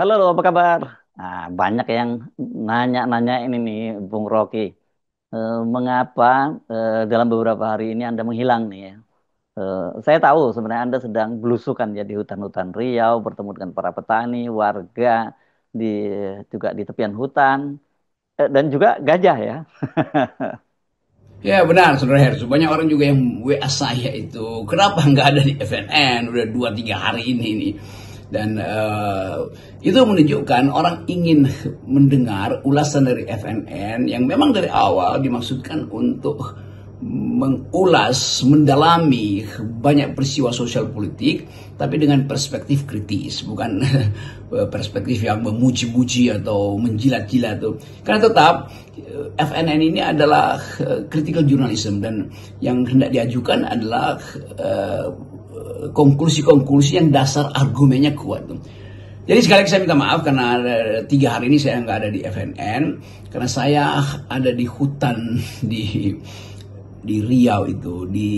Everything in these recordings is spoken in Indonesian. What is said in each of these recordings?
Halo, apa kabar? Nah, banyak yang nanya-nanya ini nih, Bung Rocky. Mengapa dalam beberapa hari ini Anda menghilang nih ya? Saya tahu sebenarnya Anda sedang belusukan ya di hutan-hutan Riau, bertemu dengan para petani, warga, di juga di tepian hutan, dan juga gajah ya. Ya benar, Saudara Hersu. Banyak orang juga yang WA saya itu, kenapa nggak ada di FNN? Udah 2-3 hari ini nih. Dan itu menunjukkan orang ingin mendengar ulasan dari FNN yang memang dari awal dimaksudkan untuk mengulas, mendalami banyak peristiwa sosial politik, tapi dengan perspektif kritis, bukan perspektif yang memuji-muji atau menjilat-jilat tuh. Karena tetap FNN ini adalah critical journalism dan yang hendak diajukan adalah konklusi-konklusi yang dasar argumennya kuat tuh. Jadi sekali lagi saya minta maaf karena 3 hari ini saya nggak ada di FNN karena saya ada di hutan di Riau itu di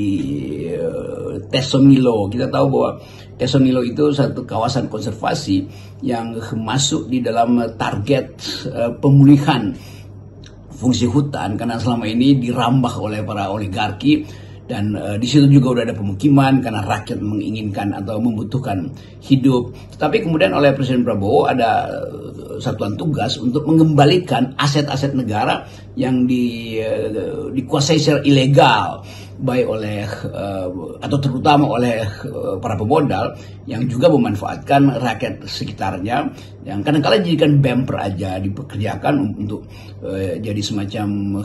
Tesonilo. Kita tahu bahwa Tesonilo itu satu kawasan konservasi yang masuk di dalam target pemulihan fungsi hutan karena selama ini dirambah oleh para oligarki dan di situ juga udah ada pemukiman karena rakyat menginginkan atau membutuhkan hidup. Tetapi kemudian oleh Presiden Prabowo ada satuan tugas untuk mengembalikan aset-aset negara yang dikuasai secara ilegal, baik oleh atau terutama oleh para pemodal yang juga memanfaatkan rakyat sekitarnya yang kadang-kadang dijadikan bemper aja dipekerjakan untuk jadi semacam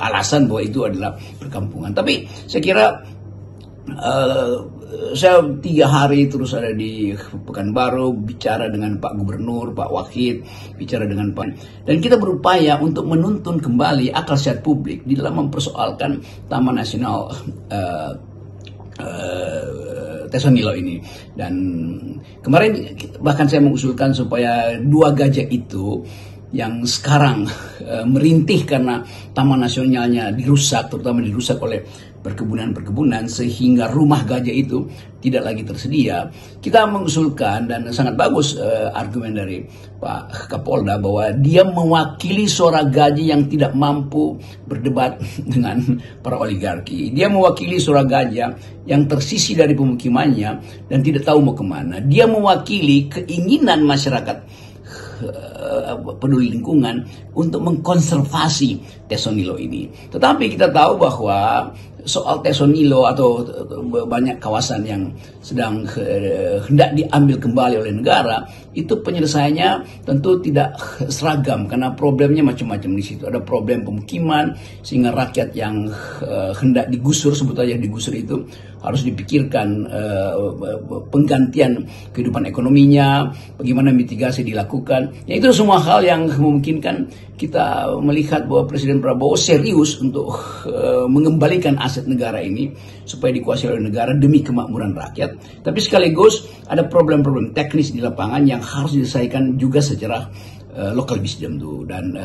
alasan bahwa itu adalah perkampungan. Tapi saya kira saya 3 hari terus ada di Pekanbaru, bicara dengan Pak Gubernur, Pak Wakil, bicara dengan Pak, dan kita berupaya untuk menuntun kembali akal sehat publik di dalam mempersoalkan Taman Nasional Tesonilo ini. Dan kemarin bahkan saya mengusulkan supaya 2 gajah itu yang sekarang merintih karena taman nasionalnya dirusak, terutama dirusak oleh perkebunan-perkebunan sehingga rumah gajah itu tidak lagi tersedia. Kita mengusulkan dan sangat bagus argumen dari Pak Kapolda bahwa dia mewakili suara gajah yang tidak mampu berdebat dengan para oligarki. Dia mewakili suara gajah yang tersisih dari pemukimannya dan tidak tahu mau kemana. Dia mewakili keinginan masyarakat peduli lingkungan untuk mengkonservasi Tesonilo ini. Tetapi kita tahu bahwa soal Tesonilo atau banyak kawasan yang sedang hendak diambil kembali oleh negara, itu penyelesaiannya tentu tidak seragam karena problemnya macam-macam di situ. Ada problem pemukiman sehingga rakyat yang hendak digusur, sebut aja digusur itu harus dipikirkan penggantian kehidupan ekonominya, bagaimana mitigasi dilakukan. Ya, itu semua hal yang memungkinkan kita melihat bahwa Presiden Prabowo serius untuk mengembalikan aset negara ini supaya dikuasai oleh negara demi kemakmuran rakyat. Tapi sekaligus ada problem-problem teknis di lapangan yang harus diselesaikan juga secara local wisdom tuh. Dan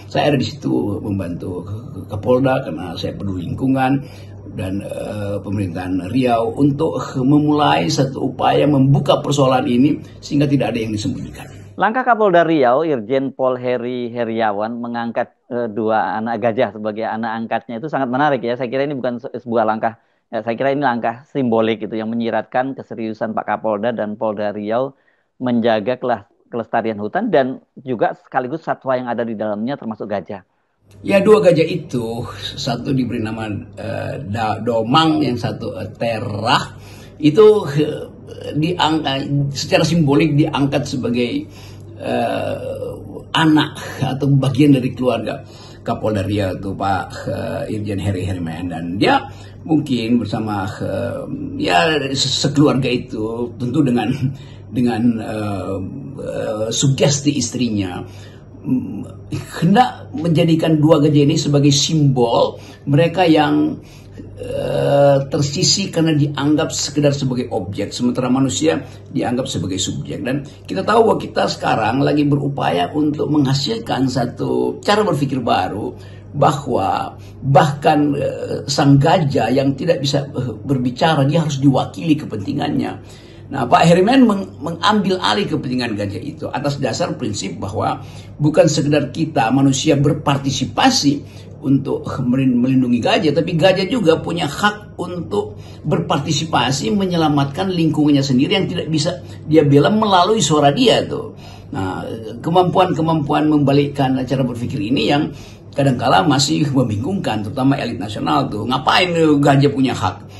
saya ada di situ membantu Kapolda karena saya peduli lingkungan dan pemerintahan Riau untuk memulai satu upaya membuka persoalan ini sehingga tidak ada yang disembunyikan. Langkah Kapolda Riau, Irjen Pol Heri Heriawan, mengangkat 2 anak gajah sebagai anak angkatnya itu sangat menarik ya. Saya kira ini bukan sebuah langkah, ya, saya kira ini langkah simbolik itu yang menyiratkan keseriusan Pak Kapolda dan Polda Riau menjaga kelestarian hutan dan juga sekaligus satwa yang ada di dalamnya termasuk gajah. Ya 2 gajah itu, satu diberi nama Domang, yang satu Terah, itu secara simbolik diangkat sebagai anak atau bagian dari keluarga Kapolda Riau itu Pak Irjen Heri Heriman, dan dia mungkin bersama ya sekeluarga itu tentu dengan sugesti istrinya hendak menjadikan 2 gajah ini sebagai simbol mereka yang tersisih karena dianggap sekedar sebagai objek, sementara manusia dianggap sebagai subjek. Dan kita tahu bahwa kita sekarang lagi berupaya untuk menghasilkan satu cara berpikir baru, bahwa bahkan sang gajah yang tidak bisa berbicara, dia harus diwakili kepentingannya. Nah, Pak Harriman mengambil alih kepentingan gajah itu atas dasar prinsip bahwa bukan sekedar kita manusia berpartisipasi untuk melindungi gajah, tapi gajah juga punya hak untuk berpartisipasi menyelamatkan lingkungannya sendiri yang tidak bisa dia bela melalui suara dia tuh. Nah, kemampuan membalikkan cara berpikir ini yang kadangkala masih membingungkan, terutama elit nasional tuh. Ngapain gajah punya hak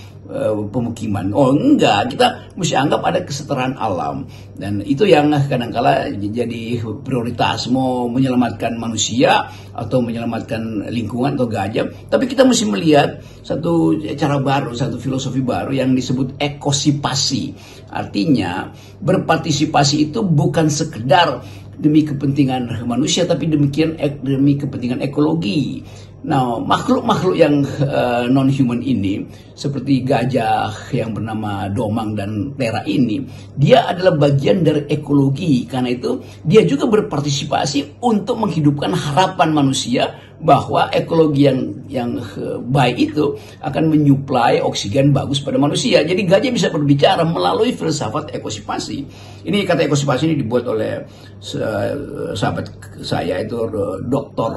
pemukiman? Oh enggak, kita mesti anggap ada kesetaraan alam, dan itu yang kadangkala jadi prioritas, mau menyelamatkan manusia atau menyelamatkan lingkungan atau gajah. Tapi kita mesti melihat satu cara baru, satu filosofi baru yang disebut ekosipasi. Artinya berpartisipasi itu bukan sekedar demi kepentingan manusia, tapi demi kepentingan ekologi. Nah, makhluk-makhluk yang non-human ini, seperti gajah yang bernama Domang dan Tera ini, dia adalah bagian dari ekologi. Karena itu, dia juga berpartisipasi untuk menghidupkan harapan manusia bahwa ekologi yang baik itu akan menyuplai oksigen bagus pada manusia. Jadi gajah bisa berbicara melalui filsafat ekosipasi. Ini kata ekosipasi ini dibuat oleh sahabat saya itu Dr.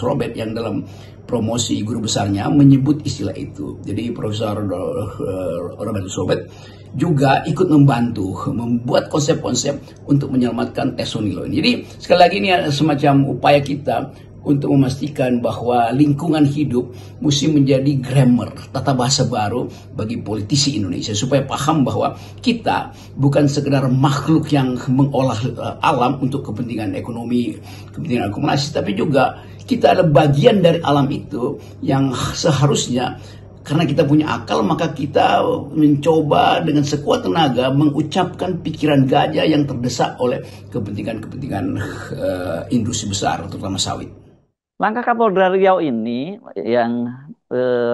Robert yang dalam promosi guru besarnya menyebut istilah itu. Jadi Profesor Robert juga ikut membantu membuat konsep-konsep untuk menyelamatkan taxonomy ini. Jadi sekali lagi ini semacam upaya kita untuk memastikan bahwa lingkungan hidup mesti menjadi grammar, tata bahasa baru bagi politisi Indonesia, supaya paham bahwa kita bukan sekedar makhluk yang mengolah alam untuk kepentingan ekonomi, kepentingan akumulasi, tapi juga kita adalah bagian dari alam itu yang seharusnya, karena kita punya akal, maka kita mencoba dengan sekuat tenaga mengucapkan pikiran gajah yang terdesak oleh kepentingan-kepentingan industri besar, terutama sawit. Langkah Kapolda Riau ini yang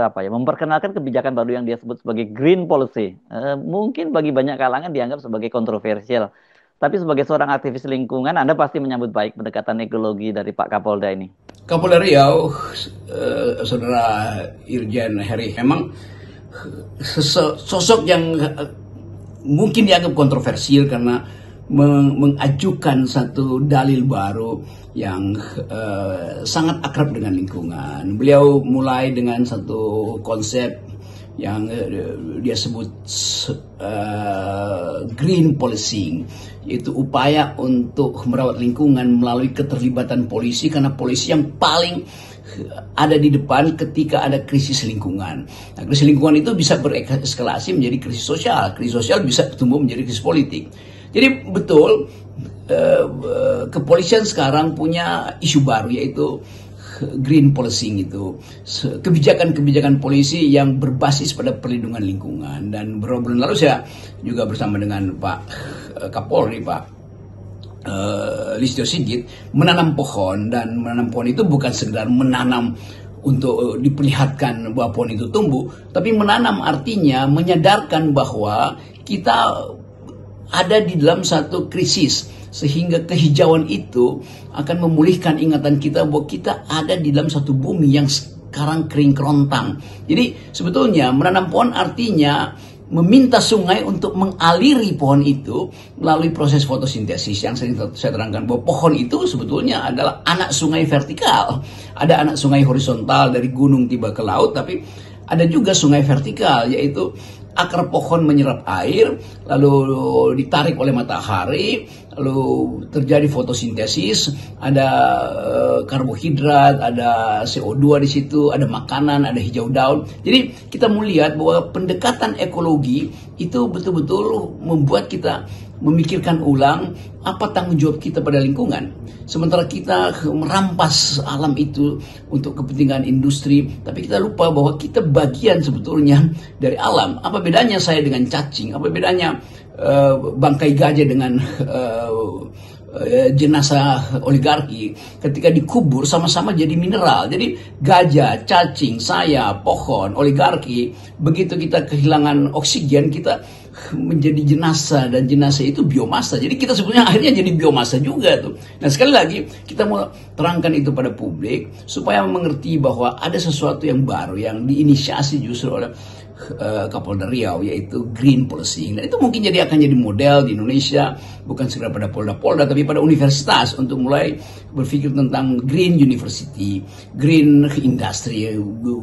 memperkenalkan kebijakan baru yang dia sebut sebagai green policy, mungkin bagi banyak kalangan dianggap sebagai kontroversial. Tapi sebagai seorang aktivis lingkungan, Anda pasti menyambut baik pendekatan ekologi dari Pak Kapolda ini. Kapolda Riau, Saudara Irjen Heri, memang sosok yang mungkin dianggap kontroversial karena mengajukan satu dalil baru yang sangat akrab dengan lingkungan. Beliau mulai dengan satu konsep yang dia sebut green policing, yaitu upaya untuk merawat lingkungan melalui keterlibatan polisi, karena polisi yang paling ada di depan ketika ada krisis lingkungan. Nah, krisis lingkungan itu bisa bereskalasi menjadi krisis sosial bisa tumbuh menjadi krisis politik. Jadi betul, kepolisian sekarang punya isu baru, yaitu green policing, itu kebijakan-kebijakan polisi yang berbasis pada perlindungan lingkungan. Dan beberapa bulan lalu saya juga bersama dengan Pak Kapolri, Pak Listio Sigit, menanam pohon. Dan menanam pohon itu bukan sekedar menanam untuk diperlihatkan bahwa pohon itu tumbuh, tapi menanam artinya menyadarkan bahwa kita ada di dalam satu krisis, sehingga kehijauan itu akan memulihkan ingatan kita bahwa kita ada di dalam satu bumi yang sekarang kering kerontang. Jadi sebetulnya menanam pohon artinya meminta sungai untuk mengaliri pohon itu melalui proses fotosintesis yang saya terangkan, bahwa pohon itu sebetulnya adalah anak sungai vertikal. Ada anak sungai horizontal dari gunung tiba ke laut, tapi ada juga sungai vertikal, yaitu akar pohon menyerap air, lalu ditarik oleh matahari, lalu terjadi fotosintesis, ada karbohidrat, ada CO2 di situ, ada makanan, ada hijau daun. Jadi kita melihat bahwa pendekatan ekologi itu betul-betul membuat kita memikirkan ulang apa tanggung jawab kita pada lingkungan. Sementara kita merampas alam itu untuk kepentingan industri, tapi kita lupa bahwa kita bagian sebetulnya dari alam. Apa bedanya saya dengan cacing? Apa bedanya bangkai gajah dengan jenazah oligarki? Ketika dikubur sama-sama jadi mineral. Jadi gajah, cacing, saya, pohon, oligarki, begitu kita kehilangan oksigen, kita menjadi jenazah, dan jenazah itu biomasa. Jadi kita sebenarnya akhirnya jadi biomasa juga tuh. Nah, sekali lagi kita mau terangkan itu pada publik supaya mengerti bahwa ada sesuatu yang baru yang diinisiasi justru oleh Kapolda Riau, yaitu green policy. Dan itu mungkin akan jadi model di Indonesia, bukan sekedar pada polda-polda tapi pada universitas untuk mulai berpikir tentang green university, green industry,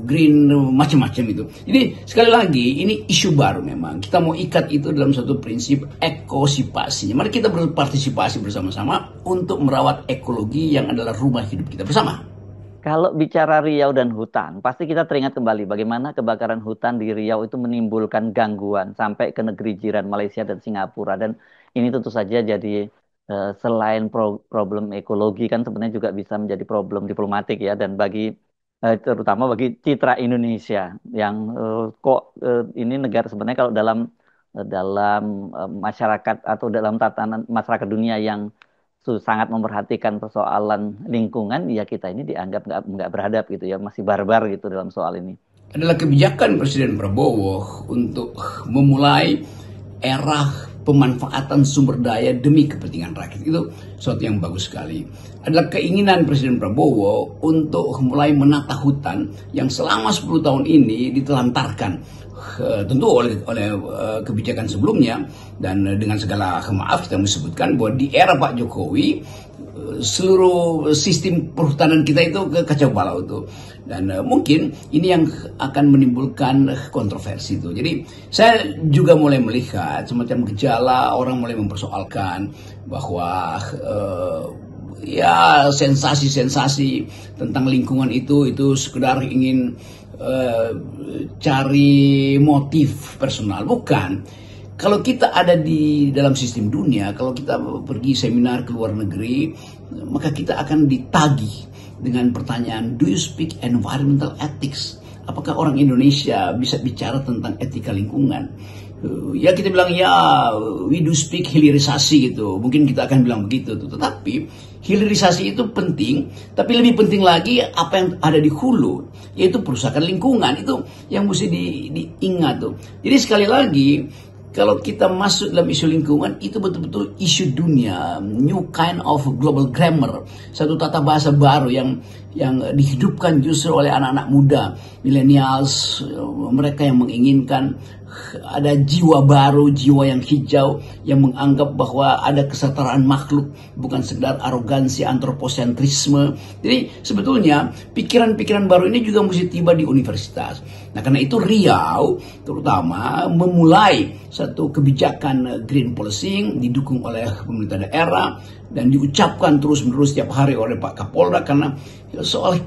green macam-macam itu. Jadi sekali lagi ini isu baru memang. Kita mau ikat itu dalam satu prinsip ekosipasi. Mari kita berpartisipasi bersama-sama untuk merawat ekologi yang adalah rumah hidup kita bersama. Kalau bicara Riau dan hutan, pasti kita teringat kembali bagaimana kebakaran hutan di Riau itu menimbulkan gangguan sampai ke negeri jiran Malaysia dan Singapura. Dan ini tentu saja jadi selain problem ekologi kan sebenarnya juga bisa menjadi problem diplomatik ya. Dan terutama bagi citra Indonesia yang ini negara sebenarnya kalau dalam masyarakat atau dalam tatanan masyarakat dunia yang sangat memperhatikan persoalan lingkungan, ya kita ini dianggap nggak beradab gitu ya, masih barbar gitu dalam soal ini. Adalah kebijakan Presiden Prabowo untuk memulai era pemanfaatan sumber daya demi kepentingan rakyat. Itu sesuatu yang bagus sekali. Adalah keinginan Presiden Prabowo untuk mulai menata hutan yang selama 10 tahun ini ditelantarkan. Tentu oleh kebijakan sebelumnya, dan dengan segala maaf kita sebutkan bahwa di era Pak Jokowi seluruh sistem perhutanan kita itu kacau balau itu, dan mungkin ini yang akan menimbulkan kontroversi itu. Jadi saya juga mulai melihat semacam gejala orang mulai mempersoalkan bahwa ya sensasi-sensasi tentang lingkungan itu sekedar ingin cari motif personal. Bukan. Kalau kita ada di dalam sistem dunia, kalau kita pergi seminar ke luar negeri, maka kita akan ditagih dengan pertanyaan, do you speak environmental ethics? Apakah orang Indonesia bisa bicara tentang etika lingkungan? Ya kita bilang ya, we do speak hilirisasi gitu. Mungkin kita akan bilang begitu tuh. Tetapi hilirisasi itu penting, tapi lebih penting lagi apa yang ada di hulu, yaitu perusahaan lingkungan. Itu yang mesti diingat tuh. Jadi sekali lagi, kalau kita masuk dalam isu lingkungan, itu betul-betul isu dunia, new kind of global grammar, satu tata bahasa baru yang dihidupkan justru oleh anak-anak muda, millennials, mereka yang menginginkan ada jiwa baru, jiwa yang hijau, yang menganggap bahwa ada kesetaraan makhluk, bukan sekedar arogansi, antroposentrisme. Jadi sebetulnya pikiran-pikiran baru ini juga mesti tiba di universitas. Nah karena itu Riau terutama memulai satu kebijakan green policy didukung oleh pemerintah daerah dan diucapkan terus-menerus setiap hari oleh Pak Kapolda, karena soal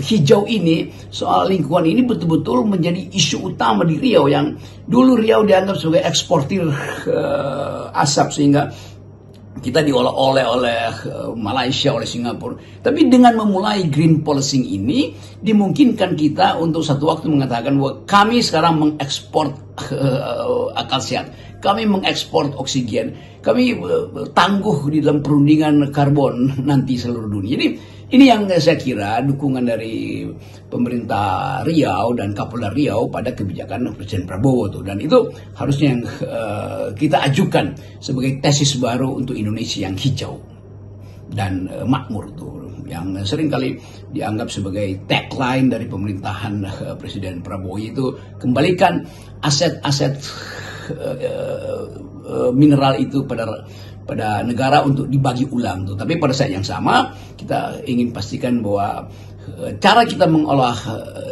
hijau ini, soal lingkungan ini betul-betul menjadi isu utama di Riau, yang dulu Riau dianggap sebagai eksportir asap sehingga kita diolah-oleh oleh Malaysia, oleh Singapura. Tapi dengan memulai green policy ini, dimungkinkan kita untuk satu waktu mengatakan bahwa kami sekarang mengekspor akal sehat, kami mengekspor oksigen, kami tangguh di dalam perundingan karbon nanti seluruh dunia. Jadi ini yang saya kira dukungan dari pemerintah Riau dan Kapolda Riau pada kebijakan Presiden Prabowo tuh, dan itu harusnya yang kita ajukan sebagai tesis baru untuk Indonesia yang hijau dan makmur tuh, yang seringkali dianggap sebagai tagline dari pemerintahan Presiden Prabowo, itu kembalikan aset-aset mineral itu pada negara untuk dibagi ulang tuh. Tapi pada saat yang sama kita ingin pastikan bahwa cara kita mengolah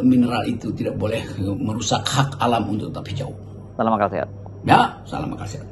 mineral itu tidak boleh merusak hak alam untuk tetap hijau. Salam akal sehat. Ya, salam akal sehat.